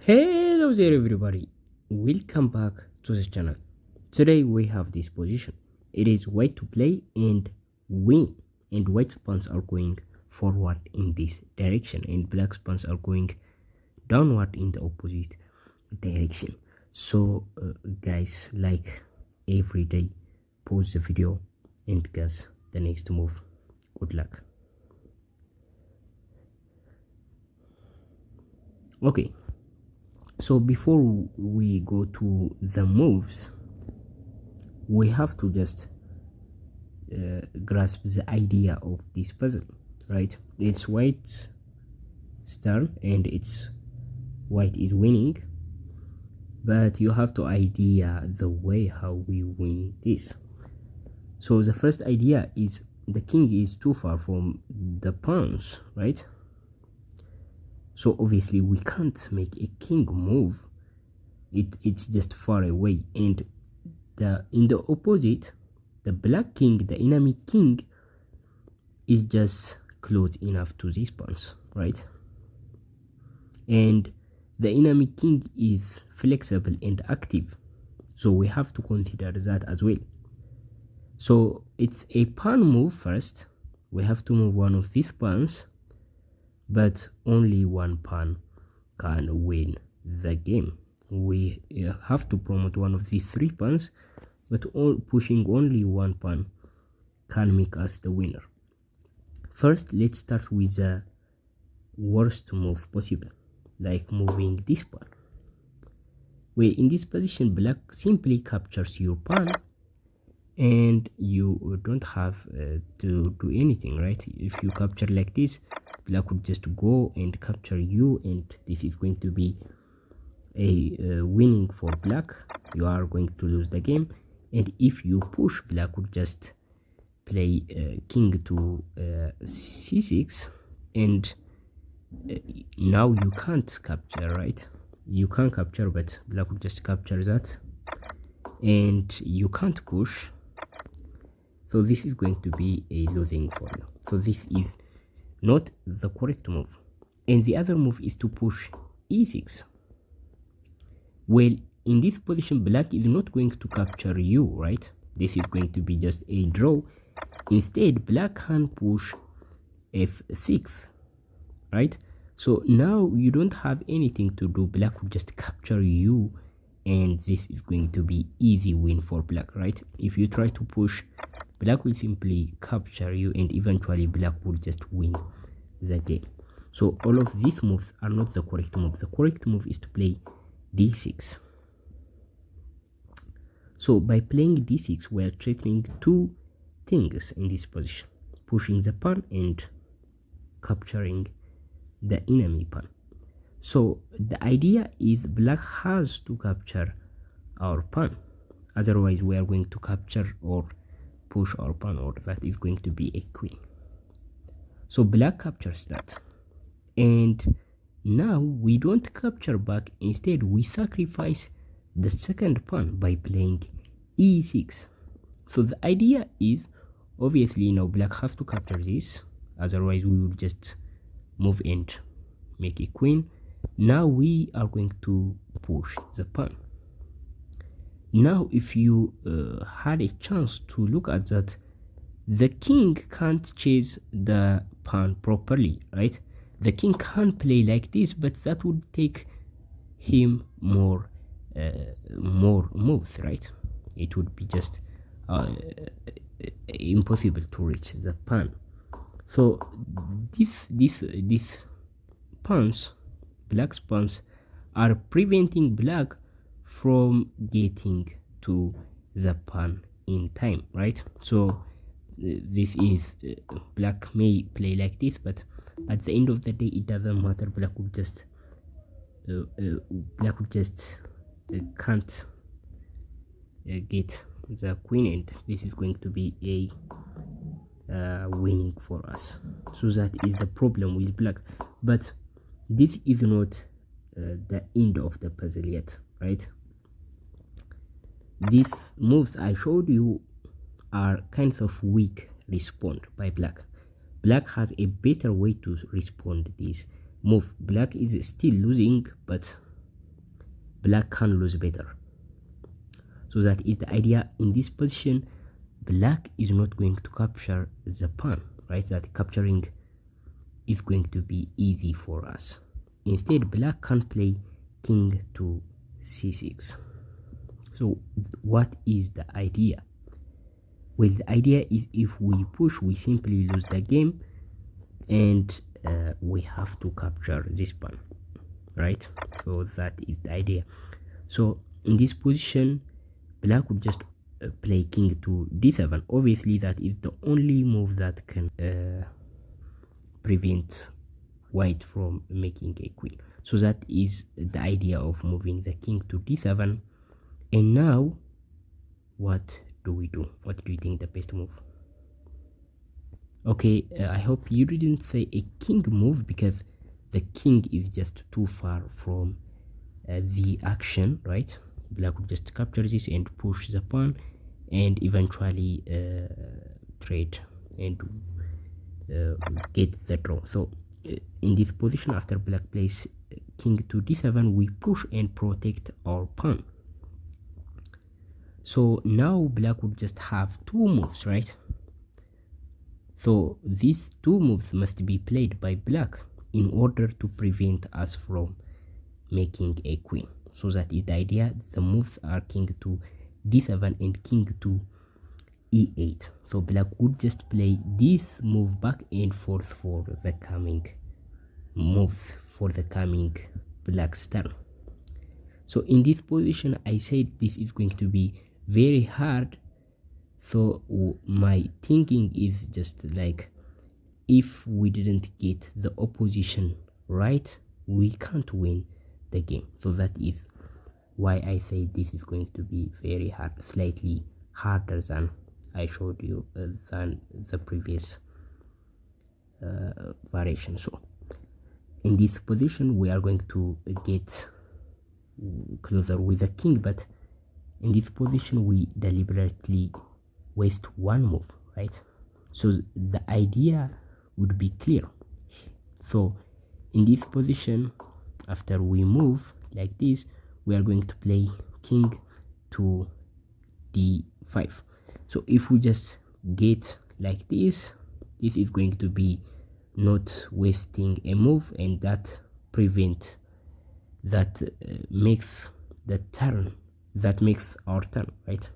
Hello there everybody, welcome back to the channel. Today we have this position. It is white to play and win, and white pawns are going forward in this direction and black pawns are going downward in the opposite direction. So guys, like every day, pause the video and guess the next move. Good luck. Okay, so before we go to the moves, we have to just grasp the idea of this puzzle, right? It's white's turn and it's white is winning, but you have to idea the way how we win this. So the first idea is the king is too far from the pawns, right? So obviously we can't make a king move. It's just far away, and in the opposite, the black king, the enemy king, is just close enough to these pawns, right? And the enemy king is flexible and active, so we have to consider that as well. So it's a pawn move. First we have to move one of these pawns, but only one pawn can win the game. We have to promote one of these three pawns, but pushing only one pawn can make us the winner. First, let's start with the worst move possible, like moving this pawn. Well, in this position, black simply captures your pawn and you don't have to do anything, right? If you capture like this, black would just go and capture you, and this is going to be a winning for black. You are going to lose the game. And if you push, black would just play king to c6, and now you can't capture, right? You can capture, but black would just capture that, and you can't push. So this is going to be a losing for you. So this is not the correct move. And the other move is to push e6. Well, in this position, black is not going to capture you, right? This is going to be just a draw. Instead, black can push f6, right? So now you don't have anything to do. Black will just capture you, and this is going to be easy win for black, right? If you try to push, black will simply capture you, and eventually black will just win the game. So all of these moves are not the correct move. The correct move is to play d6. So by playing d6, we are threatening two things in this position: pushing the pawn and capturing the enemy pawn. So the idea is black has to capture our pawn, otherwise we are going to capture or push our pawn, or that is going to be a queen. So black captures that, and now we don't capture back. Instead, we sacrifice the second pawn by playing e6. So the idea is, obviously now black has to capture this, otherwise we will just move and make a queen. Now we are going to push the pawn. Now if you had a chance to look at that, the king can't chase the pawn properly, right? The king can play like this, but that would take him more moves, right? It would be just impossible to reach the pawn. So these pawns, black's pawns, are preventing black from getting to the pawn in time, right? So this is black may play like this, but at the end of the day it doesn't matter. Black would just can't get the queen, and this is going to be a winning for us. So that is the problem with black, but this is not the end of the puzzle yet, right? These moves I showed you are kind of weak respond by black. Black has a better way to respond this move. Black is still losing, but black can lose better. So that is the idea. In this position, black is not going to capture the pawn, right? That capturing is going to be easy for us. Instead, black can play king to c6. So what is the idea? Well, the idea is if we push, we simply lose the game, and we have to capture this pawn, right? So that is the idea. So in this position, black would just play king to d7. Obviously, that is the only move that can prevent white from making a queen. So that is the idea of moving the king to d7. And now, what do we do? What do you think the best move? Okay, I hope you didn't say a king move, because the king is just too far from the action, right? Black would just capture this and push the pawn, and eventually trade and get the draw. So in this position, after black plays king to d7, we push and protect our pawn. So now black would just have two moves, right? So these two moves must be played by black in order to prevent us from making a queen. So that is the idea. The moves are king to d7 and king to e8. So black would just play this move back and forth for the coming moves, for the coming black's turn. So in this position, I said this is going to be very hard. So my thinking is just like, if we didn't get the opposition right, we can't win the game. So that is why I say this is going to be very hard, slightly harder than I showed you than the previous variation. So in this position, we are going to get closer with the king, but in this position we deliberately waste one move, right? So the idea would be clear. So in this position, after we move like this, we are going to play king to d5. So if we just get like this, this is going to be not wasting a move, and that prevent that makes the turn, that makes our turn, right?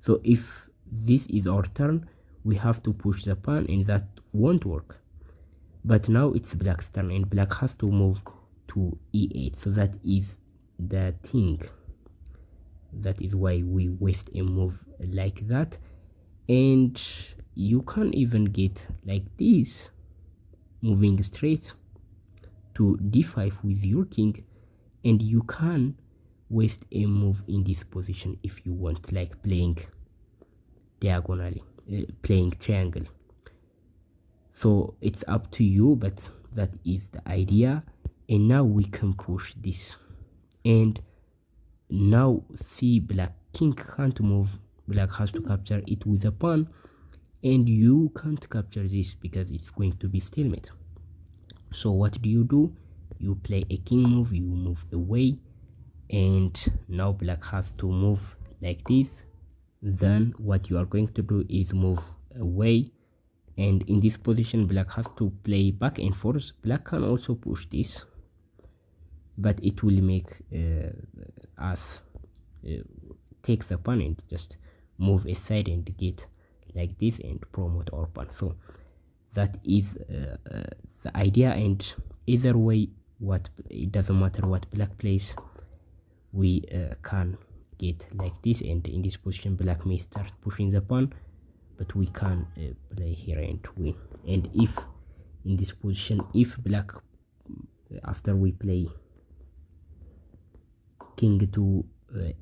So if this is our turn, we have to push the pawn, and that won't work. But now it's black's turn, and black has to move to e8. So that is the thing. That is why we waste a move like that. And you can't even get like this, moving straight to d5 with your king, and you can waste a move in this position if you want, like playing diagonally, playing triangle. So it's up to you, but that is the idea. And now we can push this, and now see, black king can't move, black has to capture it with a pawn, and you can't capture this because it's going to be stalemate. So what do? You play a king move, you move away, and now black has to move like this. Then what you are going to do is move away, and in this position black has to play back and forth. Black can also push this, but it will make us take the pawn and just move aside and get like this and promote our pawn. So that is the idea, and either way, what it doesn't matter what black plays, we can get like this. And in this position black may start pushing the pawn, but we can play here and win. And if in this position, if black, after we play king to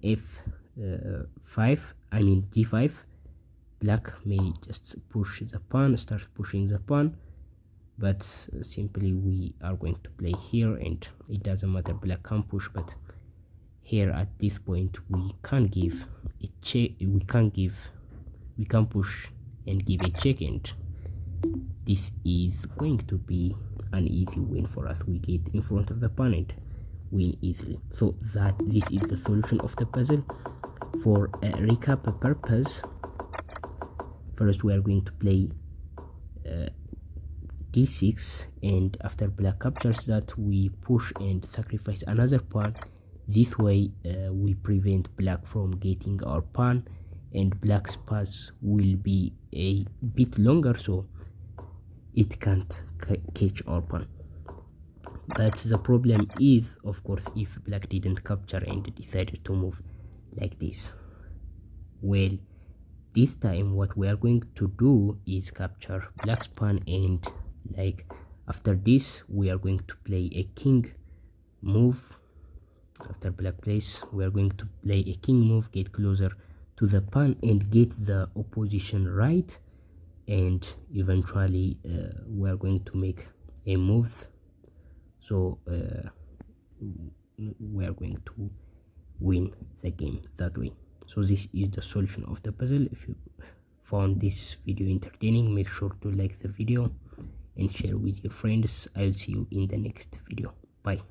f5, I mean g5, black may just push the pawn, start pushing the pawn, but simply we are going to play here, and it doesn't matter, black can push, but here at this point we can give a check, we can push and give a check, and this is going to be an easy win for us. We get in front of the pawn and win easily. So that this is the solution of the puzzle. For a recap purpose, first we are going to play d6, and after black captures that, we push and sacrifice another pawn. This way we prevent black from getting our pawn, and black's pass will be a bit longer, so it can't catch our pawn. But the problem is, of course, if black didn't capture and decided to move like this. Well, this time what we are going to do is capture black's pawn, and like after this we are going to play a king move. After black plays, we are going to play a king move, get closer to the pawn and get the opposition right, and eventually we are going to make a move, so we are going to win the game that way. So this is the solution of the puzzle. If you found this video entertaining, make sure to like the video and share with your friends. I'll see you in the next video. Bye.